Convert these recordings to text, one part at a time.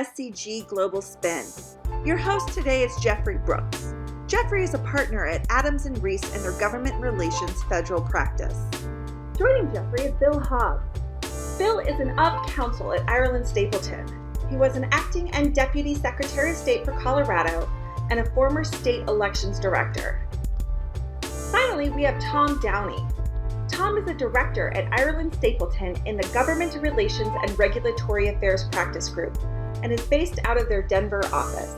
SCG Global Spin. Your host today is Jeffrey Brooks. Jeffrey is a partner at Adams and Reese in their government relations federal practice. Joining Jeffrey is Bill Hobbs. Bill is an of counsel at Ireland and Stapleton. He was an acting and deputy secretary of state for Colorado and a former state elections director. Finally, we have Tom Downey. Tom is a director at Ireland Stapleton in the Government Relations and Regulatory Affairs Practice Group and is based out of their Denver office.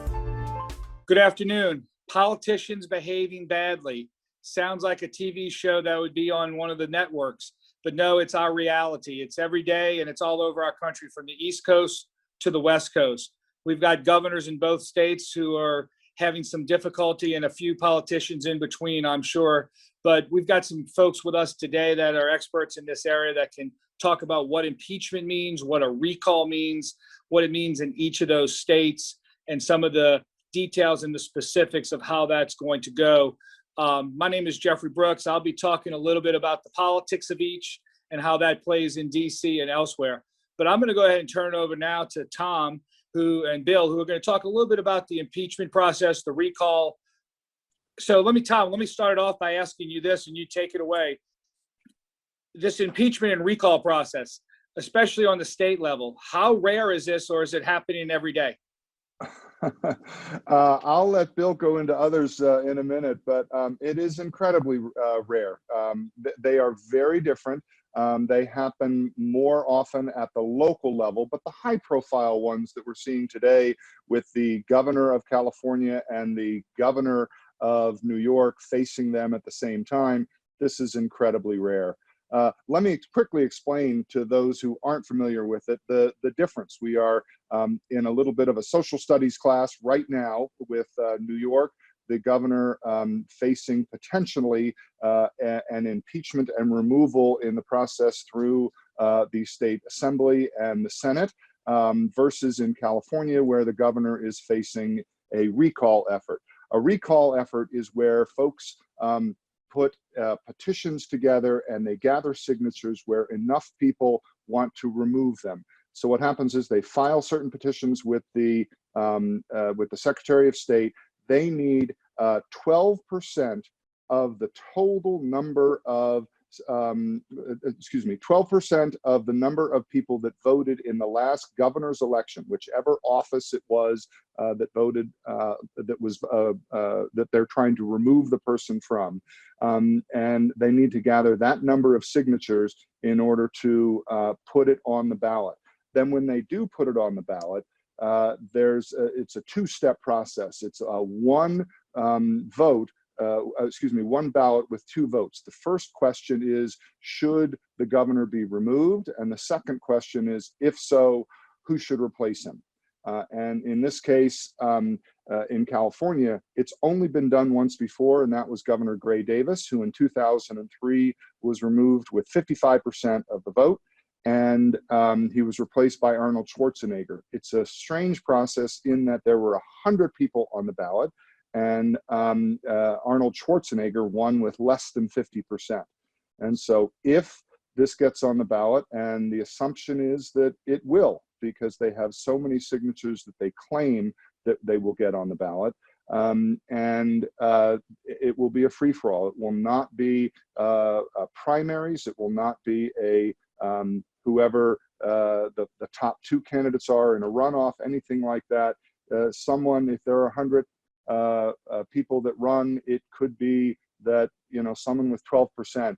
Good afternoon. Politicians behaving badly. Sounds like a TV show that would be on one of the networks, but no, it's our reality. It's every day and it's all over our country from the East Coast to the West Coast. We've got governors in both states who are having some difficulty and a few politicians in between, I'm sure. But we've got some folks with us today that are experts in this area that can talk about what impeachment means, what a recall means, what it means in each of those states, and some of the details and the specifics of how that's going to go. My name is Jeffrey Brooks. I'll be talking a little bit about the politics of each and how that plays in DC and elsewhere. But I'm going to go ahead and turn it over now to Tom and Bill, who are going to talk a little bit about the impeachment process, the recall. So let me start it off by asking you this, and you take it away. This impeachment and recall process, especially on the state level, how rare is this, or is it happening every day? I'll let Bill go into others in a minute, but it is incredibly rare. They are very different. They happen more often at the local level, but the high-profile ones that we're seeing today with the governor of California and the governor of New York facing them at the same time, this is incredibly rare. Let me quickly explain to those who aren't familiar with it the difference. We are in a little bit of a social studies class right now with New York, the governor facing potentially an impeachment and removal in the process through the state assembly and the Senate, versus in California where the governor is facing a recall effort. A recall effort is where folks put petitions together and they gather signatures where enough people want to remove them. So what happens is they file certain petitions with the Secretary of State. They need 12% of the total number of 12% of the number of people that voted in the last governor's election, whichever office it was that voted, that they're trying to remove the person from. And they need to gather that number of signatures in order to put it on the ballot. Then when they do put it on the ballot, it's a two-step process. It's one one ballot with two votes. The first question is, should the governor be removed? And the second question is, if so, who should replace him? And in this case, in California, it's only been done once before, and that was Governor Gray Davis, who in 2003 was removed with 55% of the vote. And he was replaced by Arnold Schwarzenegger. It's a strange process in that there were 100 people on the ballot, and Arnold Schwarzenegger won with less than 50%. And so if this gets on the ballot, and the assumption is that it will, because they have so many signatures that they claim that they will get on the ballot, it will be a free-for-all. It will not be primaries. It will not be a whoever the top two candidates are in a runoff, anything like that. If there are 100 people that run, it could be that someone with 12%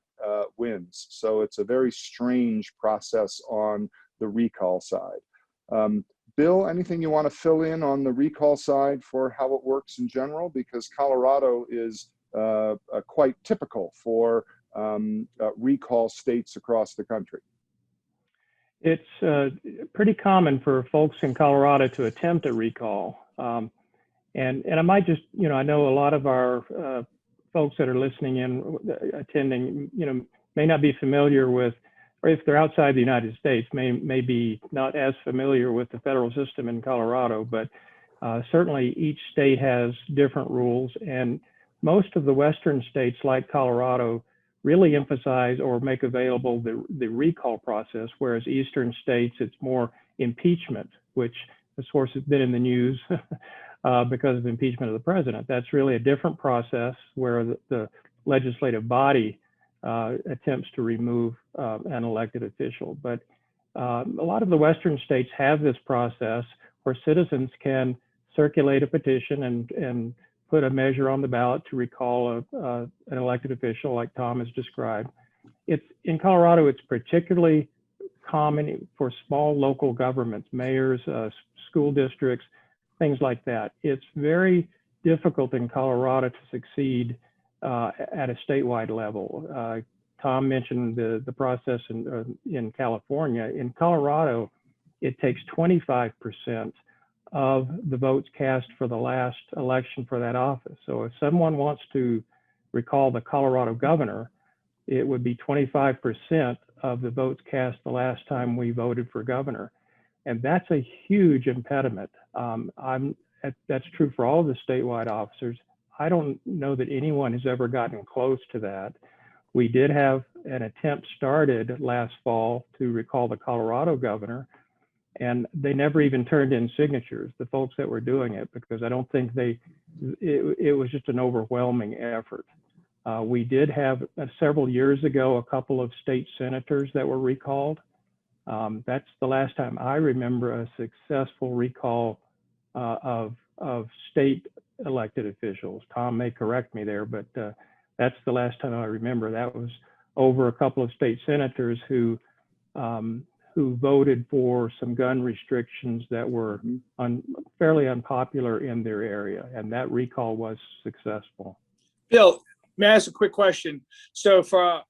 wins. So it's a very strange process on the recall side. Bill, anything you want to fill in on the recall side for how it works in general? Because Colorado is quite typical for recall states across the country. It's pretty common for folks in Colorado to attempt a recall. And I might just, I know a lot of our folks that are listening in, attending, may not be familiar with, or if they're outside the United States, may be not as familiar with the federal system in Colorado, but certainly each state has different rules. And most of the Western states, like Colorado, really emphasize or make available the recall process, whereas Eastern states, it's more impeachment, which of course, has been in the news because of impeachment of the president. That's really a different process where the legislative body attempts to remove an elected official. But a lot of the Western states have this process where citizens can circulate a petition and put a measure on the ballot to recall an elected official like Tom has described. In Colorado, it's particularly common for small local governments, mayors, school districts, things like that. It's very difficult in Colorado to succeed at a statewide level. Tom mentioned the process in California. In Colorado, it takes 25% of the votes cast for the last election for that office. So if someone wants to recall the Colorado governor, it would be 25% of the votes cast the last time we voted for governor. And that's a huge impediment. That's true for all the statewide officers. I don't know that anyone has ever gotten close to that. We did have an attempt started last fall to recall the Colorado governor, and they never even turned in signatures, the folks that were doing it, because I don't think it was just an overwhelming effort. We did have several years ago a couple of state senators that were recalled. That's the last time I remember a successful recall of state elected officials. Tom may correct me there, but that's the last time I remember. That was over a couple of state senators who voted for some gun restrictions that were fairly unpopular in their area, and that recall was successful. Bill, may I ask a quick question? So for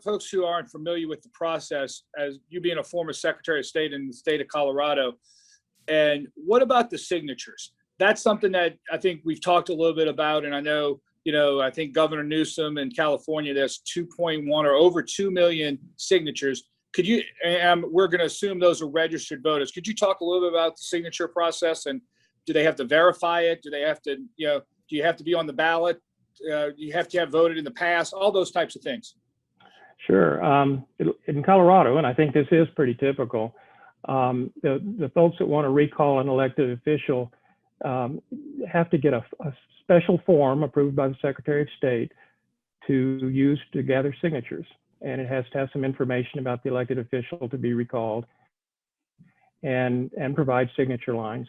folks who aren't familiar with the process, as you being a former Secretary of State in the state of Colorado, and what about the signatures? That's something that I think we've talked a little bit about, and I know, I think Governor Newsom in California, there's 2.1 or over 2 million signatures. Could you, and we're going to assume those are registered voters. Could you talk a little bit about the signature process, and do they have to verify it? Do they have to, do you have to be on the ballot? You have to have voted in the past, all those types of things. Sure. In Colorado, and I think this is pretty typical, the folks that want to recall an elected official have to get a special form approved by the Secretary of State to use to gather signatures. And it has to have some information about the elected official to be recalled and provide signature lines.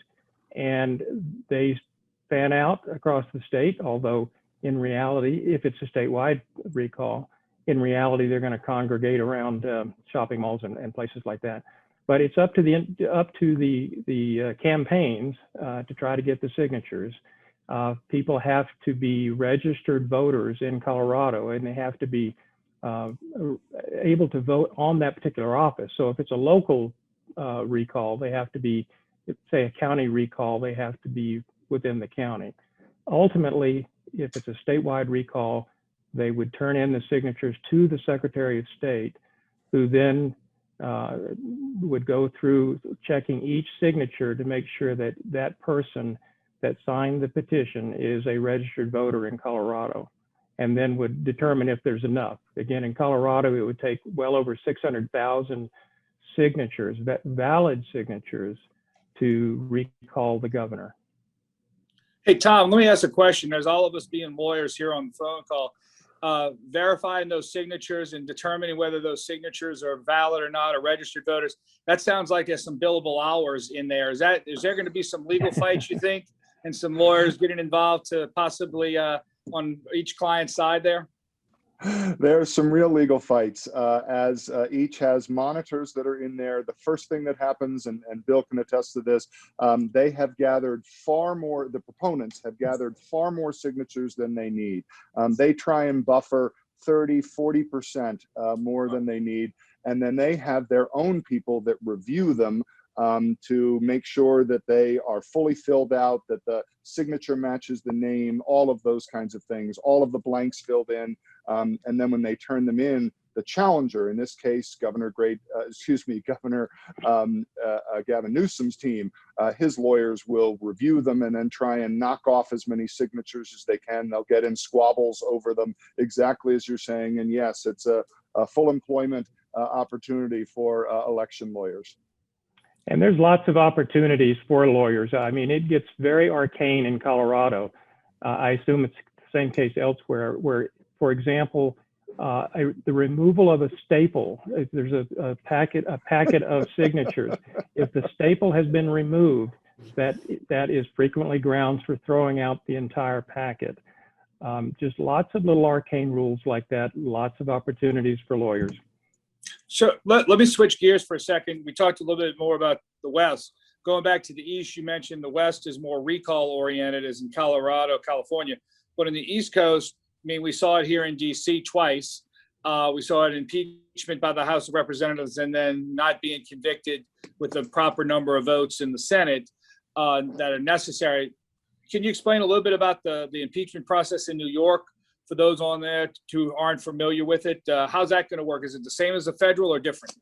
And they span out across the state, although in reality, if it's a statewide recall, in reality, they're going to congregate around shopping malls and places like that. But it's up to the campaigns to try to get the signatures. People have to be registered voters in Colorado, and they have to be able to vote on that particular office. So if it's a local recall, they have to be, say, a county recall, they have to be within the county. Ultimately, if it's a statewide recall, they would turn in the signatures to the Secretary of State, who then would go through checking each signature to make sure that that person that signed the petition is a registered voter in Colorado, and then would determine if there's enough. Again, in Colorado, it would take well over 600,000 signatures, valid signatures, to recall the governor. Hey, Tom, let me ask a question. There's all of us being lawyers here on the phone call. Verifying those signatures and determining whether those signatures are valid or not, or registered voters, that sounds like there's some billable hours in there. Is there going to be some legal fights, you think, and some lawyers getting involved to possibly on each client's side there? There are some real legal fights, as each has monitors that are in there. The first thing that happens, and Bill can attest to this, they have gathered far more, the proponents have gathered far more signatures than they need. They try and buffer 30, 40% more than they need. And then they have their own people that review them to make sure that they are fully filled out, that the signature matches the name, all of those kinds of things, all of the blanks filled in. And then when they turn them in, the challenger, in this case, Governor Gavin Newsom's team, his lawyers will review them and then try and knock off as many signatures as they can. They'll get in squabbles over them, exactly as you're saying. And yes, it's a full employment opportunity for election lawyers. And there's lots of opportunities for lawyers. I mean, it gets very arcane in Colorado. I assume it's the same case elsewhere, where, for example, the removal of a staple, if there's a packet of signatures, if the staple has been removed, that is frequently grounds for throwing out the entire packet. Just lots of little arcane rules like that, lots of opportunities for lawyers. So let me switch gears for a second. We talked a little bit more about the West. Going back to the East, you mentioned the West is more recall oriented, as in Colorado, California. But in the East Coast, I mean, we saw it here in DC twice. We saw it in impeachment by the House of Representatives and then not being convicted with the proper number of votes in the Senate that are necessary. Can you explain a little bit about the impeachment process in New York for those on there who aren't familiar with it? How's that going to work? Is it the same as the federal or different?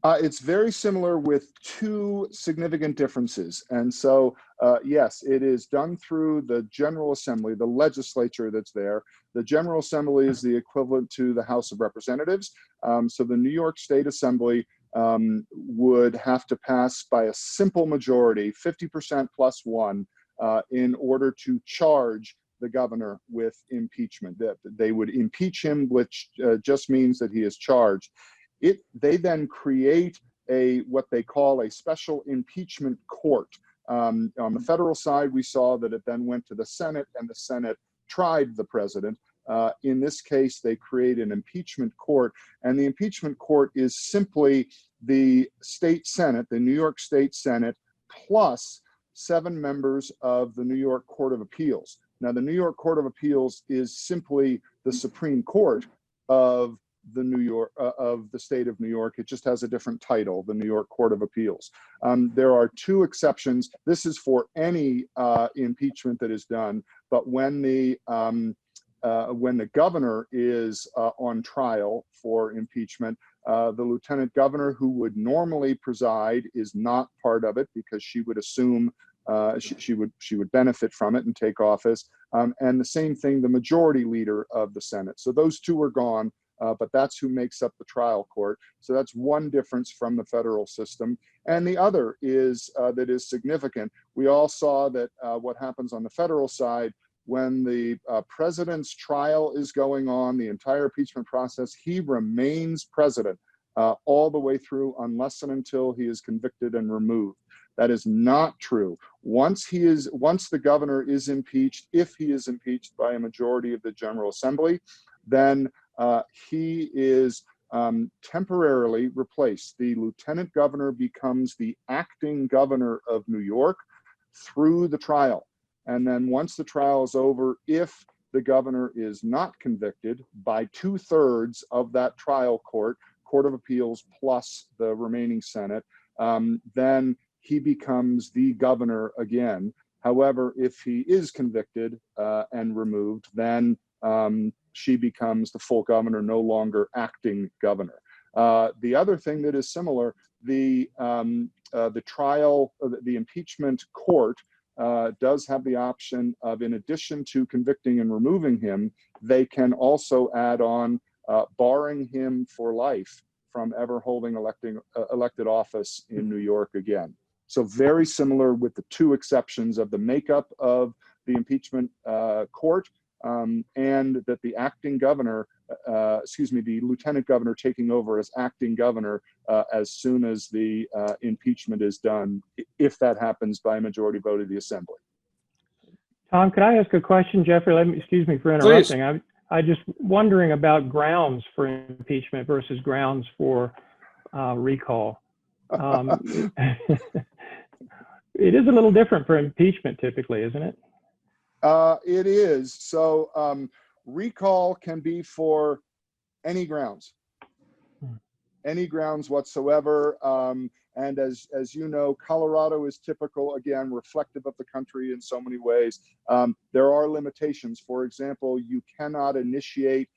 It's very similar with two significant differences. And so, yes, it is done through the General Assembly, the legislature that's there. The General Assembly is the equivalent to the House of Representatives. So the New York State Assembly would have to pass by a simple majority, 50% plus one, in order to charge the governor with impeachment. That they would impeach him, which just means that he is charged. They then create what they call a special impeachment court. On the federal side, we saw that it then went to the Senate, and the Senate tried the president. In this case, they create an impeachment court, and the impeachment court is simply the state Senate, the New York State Senate, plus 7 members of the New York Court of Appeals. Now, the New York Court of Appeals is simply the Supreme Court of the state of New York. It just has a different title, the New York Court of Appeals. There are 2 exceptions. This is for any impeachment that is done, but when the governor is on trial for impeachment, the lieutenant governor, who would normally preside, is not part of it because she would assume she would benefit from it and take office. And the same thing, the majority leader of the Senate. So those 2 are gone, but that's who makes up the trial court. So that's one difference from the federal system. And the other is that is significant. We all saw that what happens on the federal side when the president's trial is going on, the entire impeachment process, he remains president all the way through unless and until he is convicted and removed. That is not true. Once the governor is impeached, if he is impeached by a majority of the General Assembly, then he is temporarily replaced. The lieutenant governor becomes the acting governor of New York through the trial. And then once the trial is over, if the governor is not convicted by 2/3 of that trial Court of Appeals plus the remaining Senate, then he becomes the governor again. However, if he is convicted and removed, then she becomes the full governor, no longer acting governor. The other thing that is similar, the impeachment court does have the option of, in addition to convicting and removing him, they can also add on barring him for life from ever holding elected office in New York again. So very similar, with the 2 exceptions of the makeup of the impeachment court and that the acting governor, the lieutenant governor taking over as acting governor as soon as the impeachment is done, if that happens by a majority vote of the Assembly. Tom, could I ask a question, Jeffrey? Excuse me for interrupting. I'm just wondering about grounds for impeachment versus grounds for recall. It is a little different for impeachment typically, isn't it? It is. So recall can be for any grounds whatsoever. And as you know, Colorado is typical, again, reflective of the country in so many ways. There are limitations. For example, you cannot initiate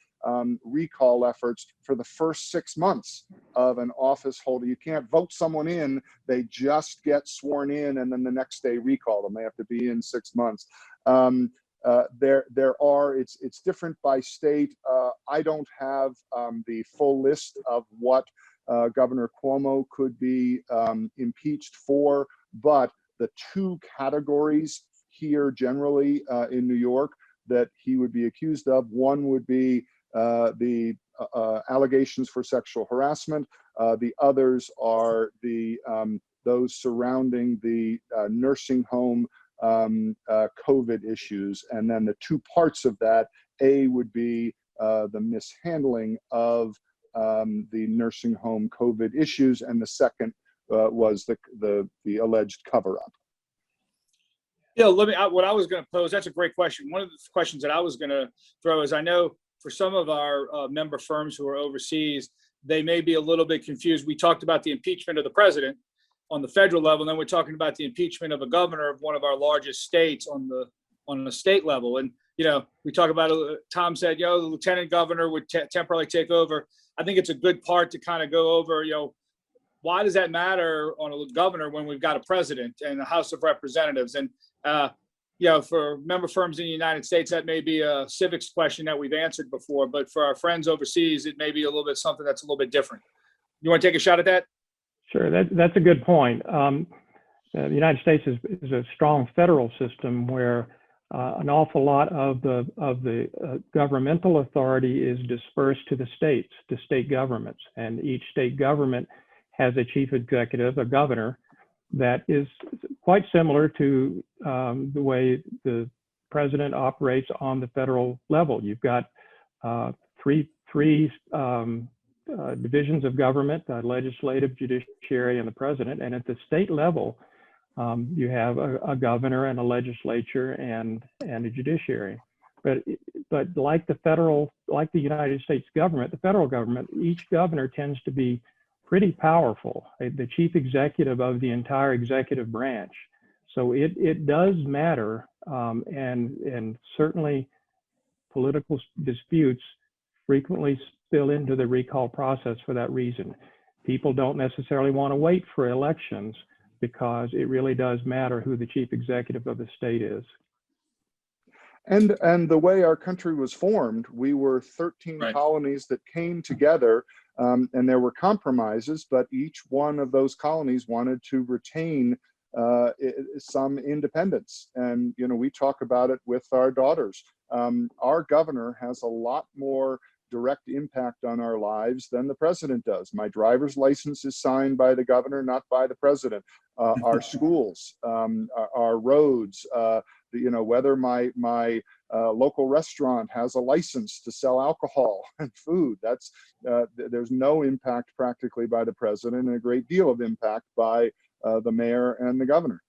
recall efforts for the first 6 months of an office holder. You can't vote someone in, they just get sworn in, and then the next day recall them. They have to be in 6 months. It's different by state. I don't have the full list of what Governor Cuomo could be impeached for, but the two categories here generally in New York that he would be accused of, one would be the allegations for sexual harassment. The others are those surrounding the nursing home COVID issues. And then the two parts of that, A would be the mishandling of the nursing home COVID issues, and the second was the alleged cover-up. Yeah, what I was going to pose, that's a great question. One of the questions that I was going to throw is, I know for some of our member firms who are overseas, they may be a little bit confused. We talked about the impeachment of the president on the federal level, and then we're talking about the impeachment of a governor of one of our largest states on the state level. And, we talk about, Tom said, the lieutenant governor would temporarily take over. I think it's a good part to kind of go over, why does that matter on a governor when we've got a president and a House of Representatives? And, for member firms in the United States, that may be a civics question that we've answered before, but for our friends overseas, it may be a little bit something that's a little bit different. You want to take a shot at that? Sure, that's a good point. The United States is a strong federal system where an awful lot of the governmental authority is dispersed to the states, to state governments, and each state government has a chief executive, a governor, that is quite similar to the way the president operates on the federal level. You've got three divisions of government: legislative, judiciary, and the president. And at the state level, you have a governor and a legislature and a judiciary. But like the United States government, the federal government, each governor tends to be pretty powerful, the chief executive of the entire executive branch. So it does matter, and certainly political disputes frequently spill into the recall process for that reason. People don't necessarily want to wait for elections because it really does matter who the chief executive of the state is. And the way our country was formed, we were 13 Right. colonies that came together, and there were compromises, but each one of those colonies wanted to retain some independence. And, we talk about it with our daughters. Our governor has a lot more direct impact on our lives than the president does. My driver's license is signed by the governor, not by the president. Our schools, our roads, whether my local restaurant has a license to sell alcohol and food. That's there's no impact practically by the president, and a great deal of impact by the mayor and the governor.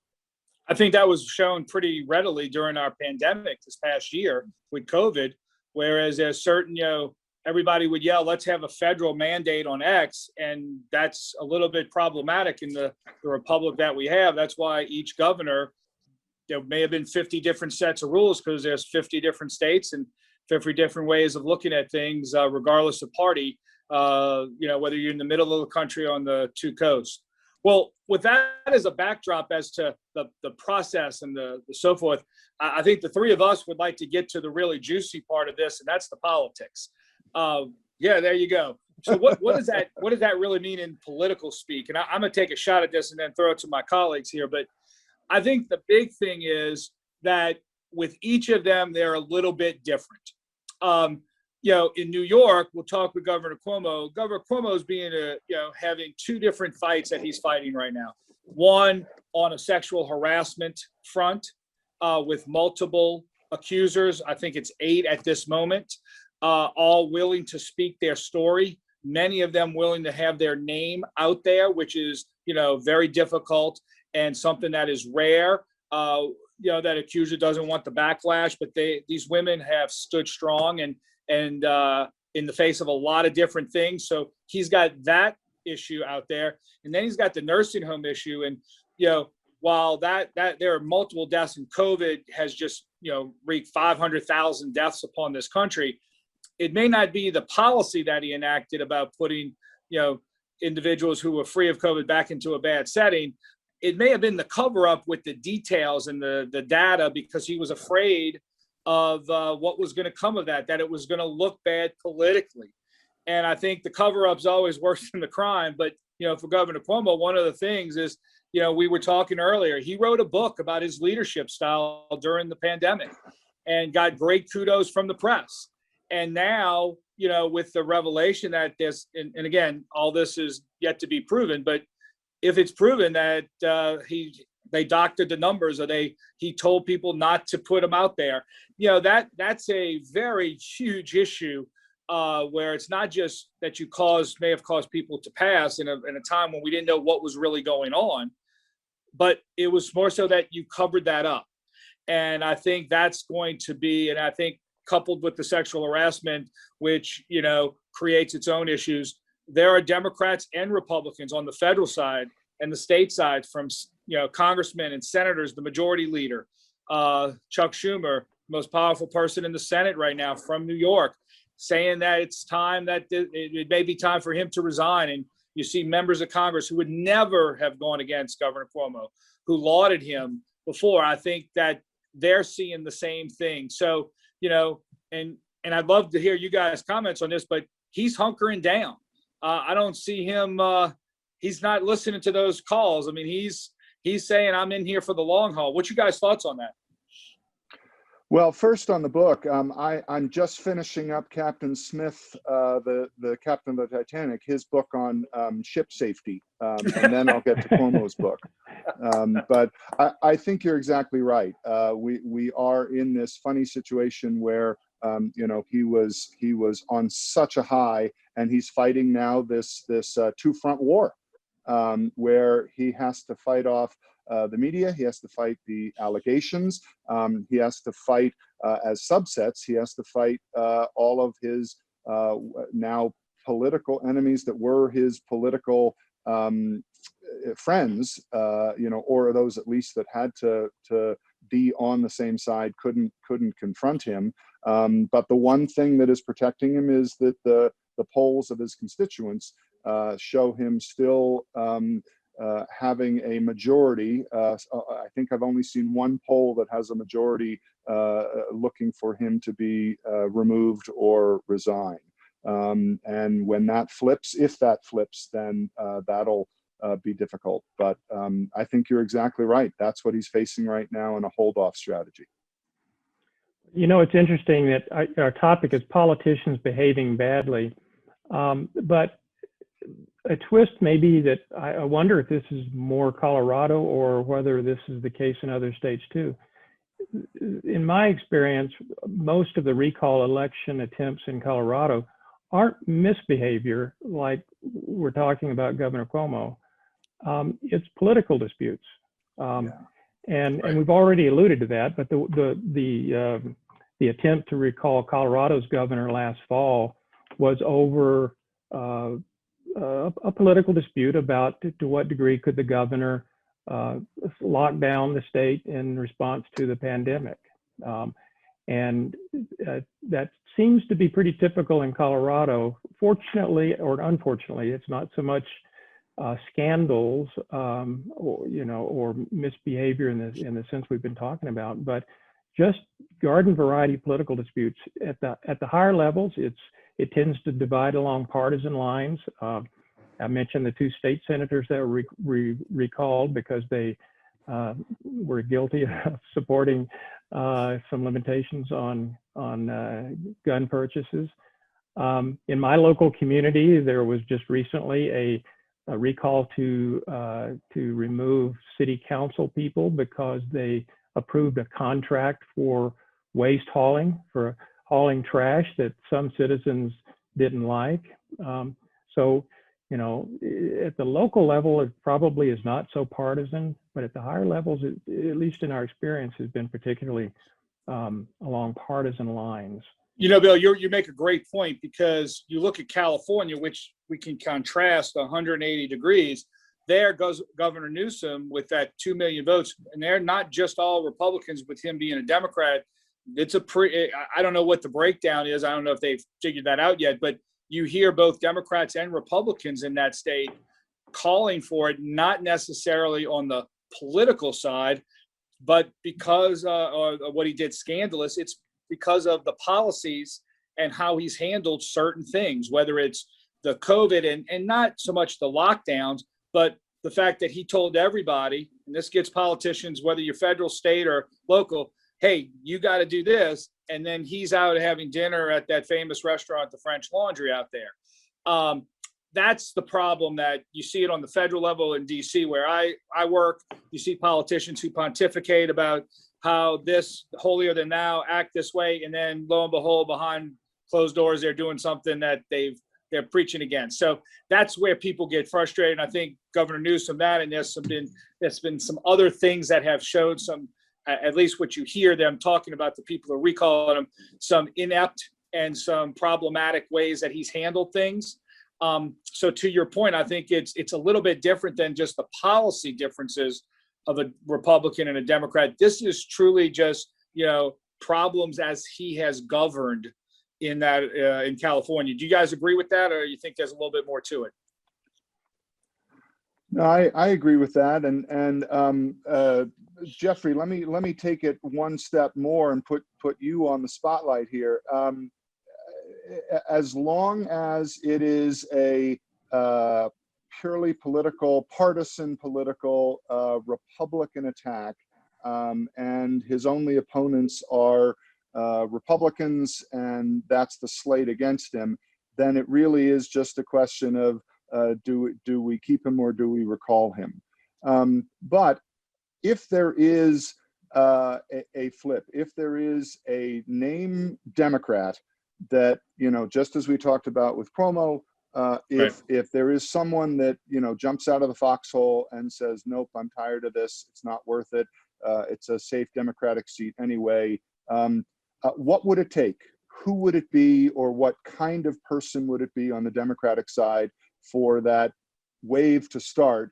I think that was shown pretty readily during our pandemic this past year with COVID, whereas there's certain, everybody would yell, let's have a federal mandate on X. And that's a little bit problematic in the republic that we have. That's why each governor, there may have been 50 different sets of rules because there's 50 different states and 50 different ways of looking at things, regardless of party, whether you're in the middle of the country or on the two coasts. Well, with that as a backdrop as to the process and the so forth, I think the three of us would like to get to the really juicy part of this, and that's the politics. Yeah, there you go. So what does that really mean in political speak? And I'm going to take a shot at this and then throw it to my colleagues here. But I think the big thing is that with each of them, they're a little bit different. In New York, we'll talk with Governor Cuomo. Governor Cuomo is having two different fights that he's fighting right now. One on a sexual harassment front with multiple accusers. I think it's 8 at this moment, all willing to speak their story. Many of them willing to have their name out there, which is, very difficult and something that is rare. That accuser doesn't want the backlash, but these women have stood strong and in the face of a lot of different things. So he's got that issue out there, and then he's got the nursing home issue. And while that there are multiple deaths, and COVID has just wreaked 500,000 deaths upon this country, it may not be the policy that he enacted about putting individuals who were free of COVID back into a bad setting. It may have been the cover up with the details and the data, because he was afraid of what was going to come of that it was going to look bad politically. And I think the cover-up's always worse than the crime. But, for Governor Cuomo, one of the things is, we were talking earlier, he wrote a book about his leadership style during the pandemic and got great kudos from the press. And now, with the revelation that this, and again, all this is yet to be proven, but if it's proven that they doctored the numbers or he told people not to put them out there, that's a very huge issue where it's not just that you may have caused people to pass in a time when we didn't know what was really going on, but it was more so that you covered that up. And I think that's going to be, and I think coupled with the sexual harassment, which, creates its own issues, there are Democrats and Republicans on the federal side and the state side, from, congressmen and senators, the majority leader, Chuck Schumer, most powerful person in the Senate right now from New York, saying that it's time that it may be time for him to resign. And you see members of Congress who would never have gone against Governor Cuomo, who lauded him before. I think that they're seeing the same thing. So, and I'd love to hear you guys' comments on this, but he's hunkering down. I don't see him. He's not listening to those calls. I mean, he's saying, I'm in here for the long haul. What's you guys' thoughts on that? Well, first on the book, I'm just finishing up Captain Smith, the captain of the Titanic, his book on ship safety, and then I'll get to Cuomo's book. But I think you're exactly right. We are in this funny situation where he was on such a high, and he's fighting now this two-front war, where he has to fight off the media, he has to fight the allegations, he has to fight as subsets, he has to fight all of his now political enemies that were his political friends, or those at least that had to be on the same side, couldn't confront him. But the one thing that is protecting him is that the polls of his constituents show him still having a majority. I think I've only seen one poll that has a majority looking for him to be removed or resign. And when that flips, if that flips, then that'll be difficult. But I think you're exactly right. That's what he's facing right now in a hold-off strategy. It's interesting that our topic is politicians behaving badly, but a twist may be that I wonder if this is more Colorado or whether this is the case in other states too. In my experience, most of the recall election attempts in Colorado aren't misbehavior like we're talking about Governor Cuomo. It's political disputes. And we've already alluded to that, but the attempt to recall Colorado's governor last fall was over a political dispute about to what degree could the governor lock down the state in response to the pandemic. And that seems to be pretty typical in Colorado. Fortunately or unfortunately, it's not so much scandals or misbehavior in the sense we've been talking about, but just garden variety political disputes at the higher levels. It tends to divide along partisan lines. I mentioned the two state senators that were recalled because they were guilty of supporting some limitations on gun purchases. In my local community, there was just recently a recall to remove city council people because they approved a contract for waste hauling, for hauling trash that some citizens didn't like. So, at the local level, it probably is not so partisan, but at the higher levels, at least in our experience, has been particularly along partisan lines. Bill, you make a great point, because you look at California, which we can contrast 180 degrees. There goes Governor Newsom with that 2 million votes, and they're not just all Republicans with him being a Democrat. It's I don't know what the breakdown is. I don't know if they've figured that out yet, but you hear both Democrats and Republicans in that state calling for it, not necessarily on the political side, but because of what he did scandalous. It's because of the policies and how he's handled certain things, whether it's the COVID and not so much the lockdowns, but the fact that he told everybody, and this gets politicians, whether you're federal, state, or local, hey, you got to do this. And then he's out having dinner at that famous restaurant, the French Laundry out there. That's the problem, that you see it on the federal level in DC, where I work. You see politicians who pontificate about how this holier than thou, act this way, and then lo and behold, behind closed doors, they're doing something that they're preaching against. So that's where people get frustrated. And I think Governor Newsom, and there's been some other things that have showed some, at least what you hear them talking about, the people who are recalling him, some inept and some problematic ways that he's handled things. So to your point, I think it's a little bit different than just the policy differences of a Republican and a Democrat. This is truly just, problems as he has governed in California. Do you guys agree with that, or you think there's a little bit more to it? No, I agree with that. And Jeffrey, let me take it one step more and put you on the spotlight here. As long as it is a purely partisan political Republican attack, and his only opponents are Republicans, and that's the slate against him, then it really is just a question of do we keep him or do we recall him? But if there is a flip, if there is a name Democrat that, just as we talked about with Cuomo, if there is someone that, jumps out of the foxhole and says, nope, I'm tired of this, it's not worth it, it's a safe Democratic seat anyway, what would it take? Who would it be, or what kind of person would it be on the Democratic side for that wave to start?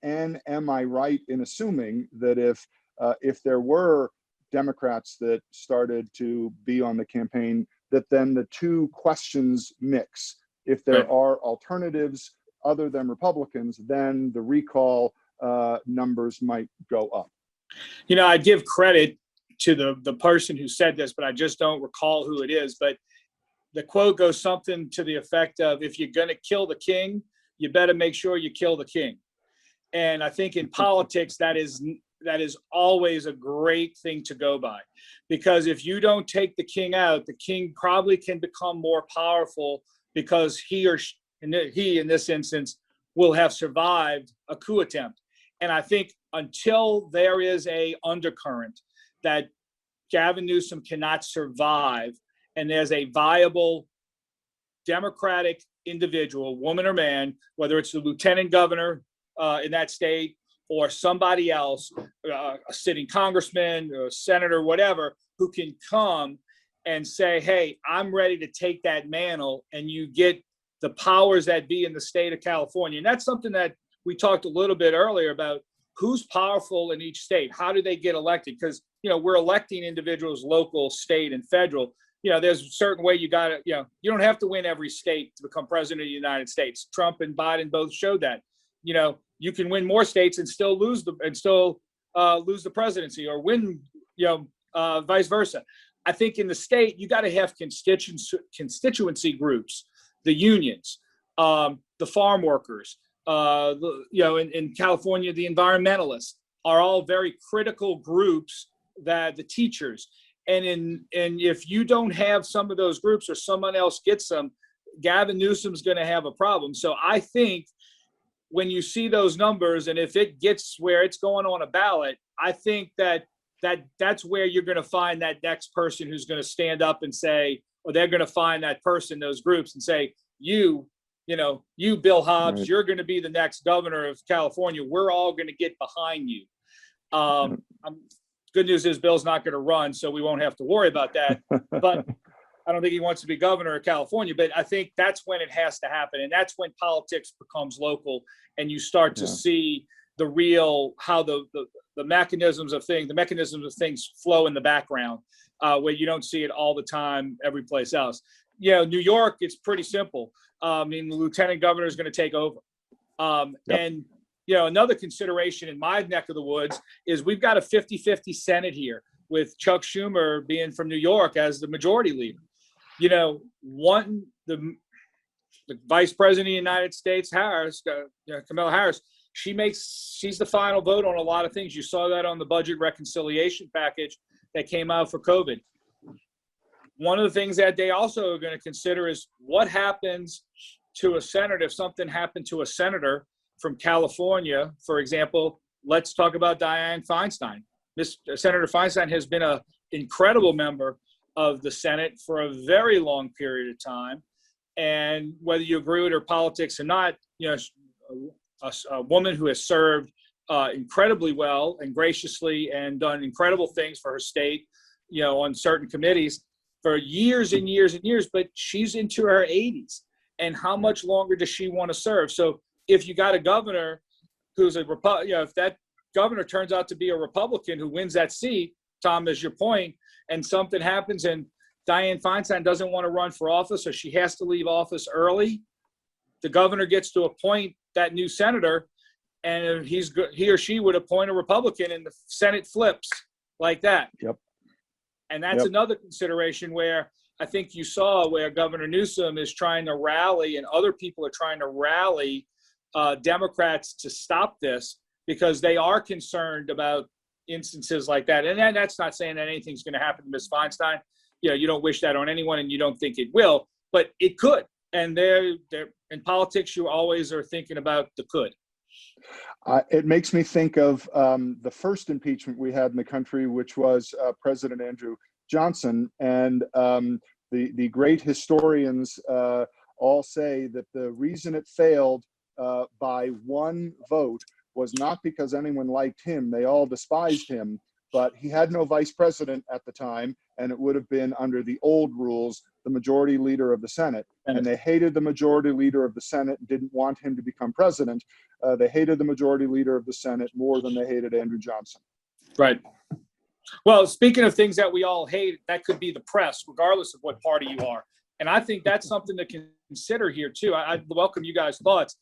And am I right in assuming that if there were Democrats that started to be on the campaign, that then the two questions mix? If there are alternatives other than Republicans, then the recall numbers might go up. I give credit to the person who said this, but I just don't recall who it is. But the quote goes something to the effect of, if you're going to kill the king, you better make sure you kill the king. And I think in politics, that is always a great thing to go by, because if you don't take the king out, the king probably can become more powerful, because he in this instance will have survived a coup attempt. And I think until there is a undercurrent that Gavin Newsom cannot survive, and there's a viable Democratic individual, woman or man, whether it's the lieutenant governor in that state or somebody else, a sitting congressman or senator, whatever, who can come and say, hey, I'm ready to take that mantle, and you get the powers that be in the state of California. And that's something that we talked a little bit earlier about, who's powerful in each state. How do they get elected? Because, we're electing individuals, local, state, and federal. There's a certain way you got to, you don't have to win every state to become president of the United States. Trump and Biden both showed that. You can win more states and still lose the presidency, or win, vice versa. I think in the state, you got to have constituency groups, the unions, the farm workers, in California, the environmentalists are all very critical groups, that the teachers. And if you don't have some of those groups, or someone else gets them, Gavin Newsom's going to have a problem. So I think when you see those numbers, and if it gets where it's going on a ballot, I think that's where you're going to find that next person who's going to stand up and say, or they're going to find that person, those groups, and say, you Bill Hobbs, right, you're going to be the next governor of California. We're all going to get behind you. Good news is Bill's not going to run, so we won't have to worry about that. But I don't think he wants to be governor of California. But I think that's when it has to happen. And that's when politics becomes local, and you start to see the real, how the mechanisms of things flow in the background, where you don't see it all the time every place else. New York, it's pretty simple. The lieutenant governor is going to take over. And another consideration in my neck of the woods is we've got a 50-50 Senate here, with Chuck Schumer being from New York as the majority leader. the Vice President of the United States, Harris, Kamala Harris, she's the final vote on a lot of things. You saw that on the budget reconciliation package that came out for COVID. One of the things that they also are going to consider is what happens to a senator if something happened to a senator from California, for example. Let's talk about Dianne Feinstein. Senator Feinstein has been an incredible member of the Senate for a very long period of time. And whether you agree with her politics or not, a woman who has served incredibly well and graciously and done incredible things for her state, on certain committees for years and years and years, but she's into her 80s. And how much longer does she want to serve? So if you got a governor who's if that governor turns out to be a Republican who wins that seat, Tom, is your point, and something happens and Dianne Feinstein doesn't want to run for office or she has to leave office early, the governor gets to appoint that new senator, and he or she would appoint a Republican and the Senate flips like that. Yep. And that's another consideration where I think you saw where Governor Newsom is trying to rally and other people are trying to rally Democrats to stop this because they are concerned about instances like that. And that's not saying that anything's going to happen to Ms. Feinstein. You don't wish that on anyone and you don't think it will, but it could. And they're in politics, you always are thinking about the could. It makes me think of the first impeachment we had in the country, which was President Andrew Johnson. And the great historians all say that the reason it failed by one vote was not because anyone liked him. They all despised him, but he had no vice president at the time, and it would have been under the old rules, the majority leader of the Senate. And they hated the majority leader of the Senate and didn't want him to become president. They hated the majority leader of the Senate more than they hated Andrew Johnson. Right. Well, speaking of things that we all hate, that could be the press, regardless of what party you are. And I think that's something to consider here, too. I welcome you guys' thoughts.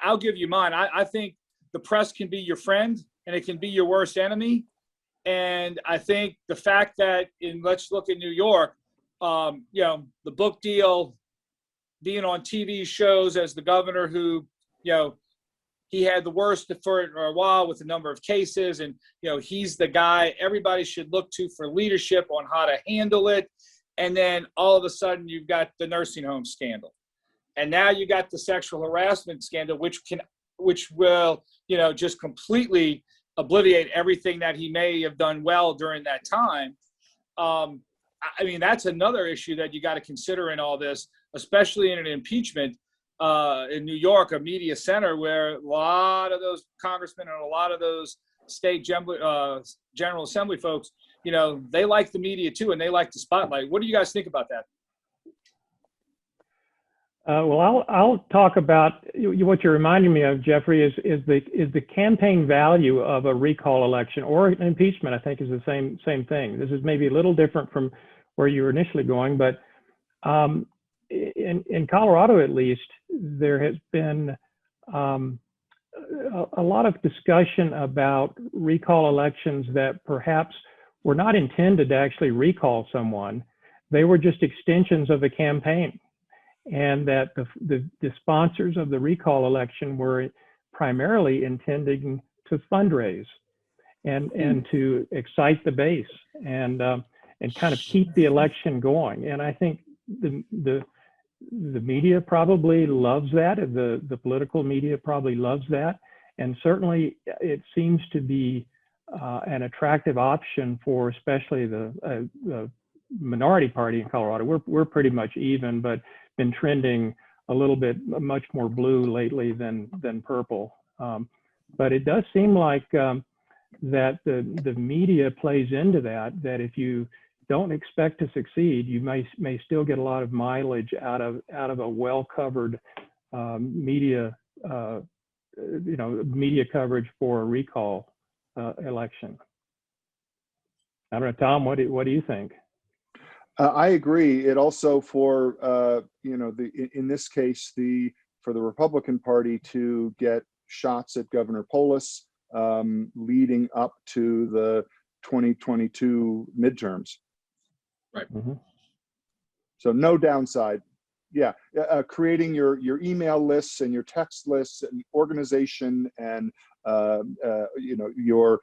I'll give you mine. I think the press can be your friend and it can be your worst enemy. And I think the fact that let's look at New York, the book deal, being on TV shows as the governor who, he had the worst for a while with the number of cases. And, he's the guy everybody should look to for leadership on how to handle it. And then all of a sudden you've got the nursing home scandal. And now you got the sexual harassment scandal, which will, just completely obliviate everything that he may have done well during that time. That's another issue that you got to consider in all this, especially in an impeachment in New York, a media center where a lot of those congressmen and a lot of those state General Assembly folks, they like the media too, and they like the spotlight. What do you guys think about that? Well, I'll talk about what you're reminding me of, Jeffrey, is the campaign value of a recall election or an impeachment. I think is the same thing. This is maybe a little different from where you were initially going, but in Colorado, at least, there has been a lot of discussion about recall elections that perhaps were not intended to actually recall someone. They were just extensions of a campaign. And that the sponsors of the recall election were primarily intending to fundraise and to excite the base and kind of keep the election going. And I think the media probably loves that. The political media probably loves that. And certainly it seems to be an attractive option for especially the minority party in Colorado. We're pretty much even, but been trending a little bit much more blue lately than purple. But it does seem like that the media plays into that if you don't expect to succeed, you may still get a lot of mileage out of a well-covered media coverage for a recall election. I don't know, Tom, what do you think? I agree. It also for in this case for the Republican Party to get shots at Governor Polis leading up to the 2022 midterms. Right. Mm-hmm. So no downside. Yeah, creating your email lists and your text lists and organization and your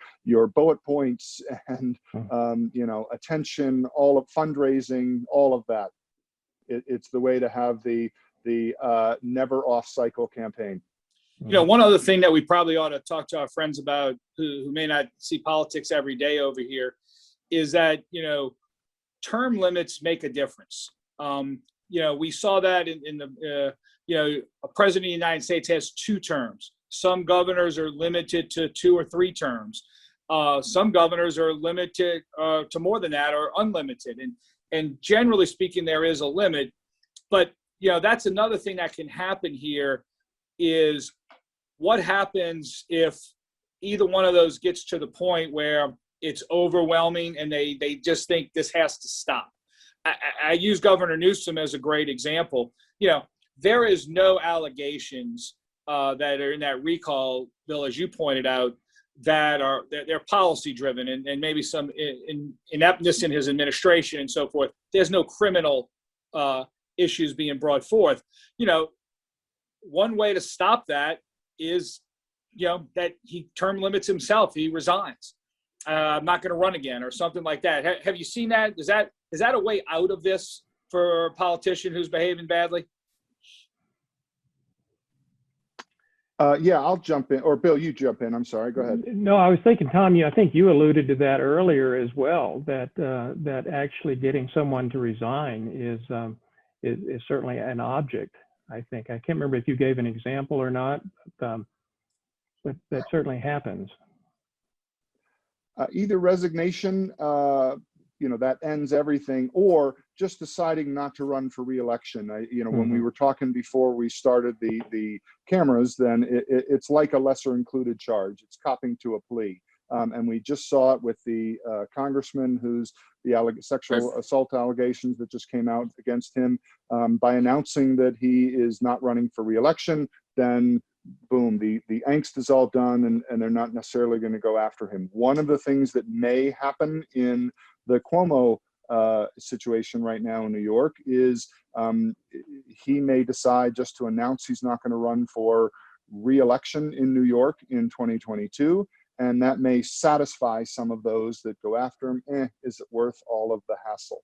bullet points and attention, all of fundraising, all of that. It's the way to have the never off cycle campaign. One other thing that we probably ought to talk to our friends about who may not see politics every day over here is that term limits make a difference. We saw that in the, a president of the United States has 2 terms. Some governors are limited to 2 or 3 terms. Some governors are limited to more than that or unlimited. And generally speaking, there is a limit. But, that's another thing that can happen here is what happens if either one of those gets to the point where it's overwhelming and they just think this has to stop. I use Governor Newsom as a great example. There is no allegations that are in that recall bill, as you pointed out, they're policy driven and maybe some ineptness in his administration and so forth. There's no criminal issues being brought forth. One way to stop that is, that he term limits himself. He resigns. I'm not going to run again or something like that. Have you seen that? Is that a way out of this for a politician who's behaving badly? Yeah, I'll jump in, or Bill, you jump in. I'm sorry. Go ahead. No, I was thinking, Tom, I think you alluded to that earlier as well, that actually getting someone to resign is certainly an object, I think. I can't remember if you gave an example or not, but that certainly happens. Either resignation, that ends everything, or just deciding not to run for re-election. When we were talking before we started the cameras, then it's like a lesser included charge. It's copping to a plea. And we just saw it with the congressman who's the sexual assault allegations that just came out against him. By announcing that he is not running for re-election, then boom, the angst is all done and they're not necessarily going to go after him. One of the things that may happen in the Cuomo situation right now in New York is he may decide just to announce he's not going to run for re-election in New York in 2022. And that may satisfy some of those that go after him. Is it worth all of the hassle?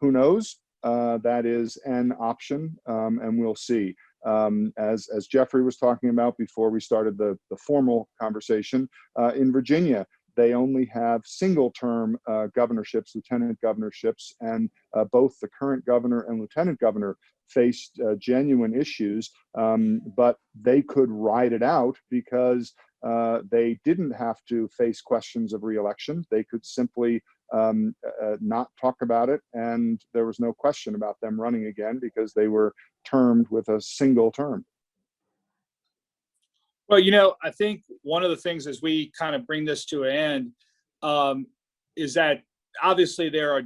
Who knows? That is an option, and we'll see. As Jeffrey was talking about before we started the formal conversation, in Virginia, they only have single-term governorships, lieutenant governorships, and both the current governor and lieutenant governor faced genuine issues, but they could ride it out because they didn't have to face questions of re-election. They could simply not talk about it, and there was no question about them running again because they were termed with a single term. Well, I think one of the things as we kind of bring this to an end is that obviously there are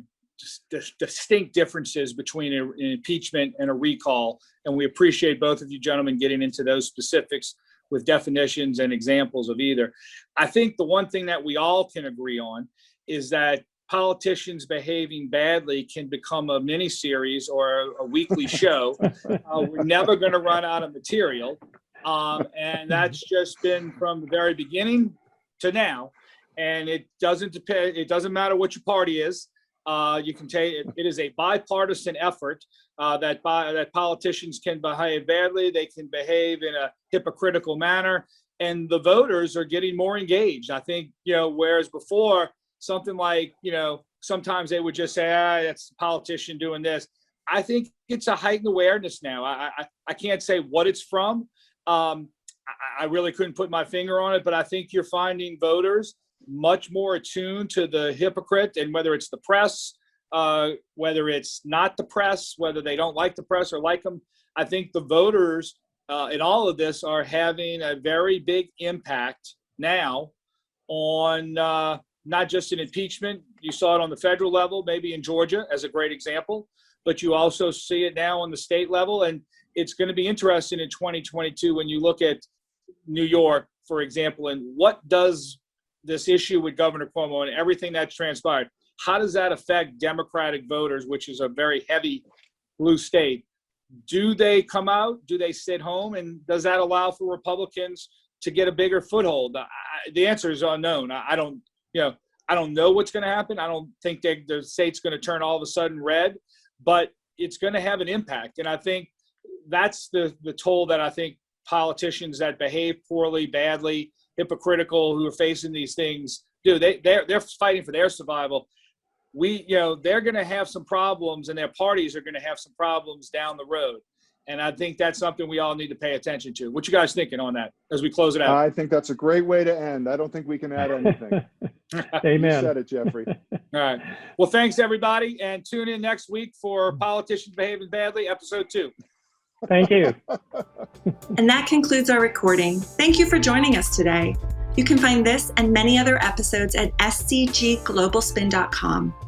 distinct differences between an impeachment and a recall, and we appreciate both of you gentlemen getting into those specifics with definitions and examples of either. I think the one thing that we all can agree on is that politicians behaving badly can become a mini series or a weekly show. We're never going to run out of material. And that's just been from the very beginning to now. And it doesn't depend. It doesn't matter what your party is. You can take it is a bipartisan effort that politicians can behave badly. They can behave in a hypocritical manner, and the voters are getting more engaged. I think, whereas before something like, sometimes they would just say, that's the politician doing this. I think it's a heightened awareness now. I can't say what it's from. I really couldn't put my finger on it, but I think you're finding voters much more attuned to the hypocrite, and whether it's the press, whether it's not the press, whether they don't like the press or like them. I think the voters in all of this are having a very big impact now on not just an impeachment. You saw it on the federal level, maybe in Georgia as a great example, but you also see it now on the state level. And it's going to be interesting in 2022 when you look at New York, for example, and what does this issue with Governor Cuomo and everything that's transpired, how does that affect Democratic voters, which is a very heavy blue state? Do they come out? Do they sit home? And does that allow for Republicans to get a bigger foothold? The answer is unknown. I don't know what's going to happen. I don't think the state's going to turn all of a sudden red, but it's going to have an impact. And I think that's the toll that I think politicians that behave poorly, badly, hypocritical, who are facing these things do. They're fighting for their survival. They're going to have some problems, and their parties are going to have some problems down the road. And I think that's something we all need to pay attention to. What you guys thinking on that as we close it out? I think that's a great way to end. I don't think we can add anything. Amen. You said it, Jeffrey. All right. Well, thanks, everybody. And tune in next week for Politicians Behaving Badly, episode 2. Thank you. And that concludes our recording. Thank you for joining us today. You can find this and many other episodes at scgglobalspin.com.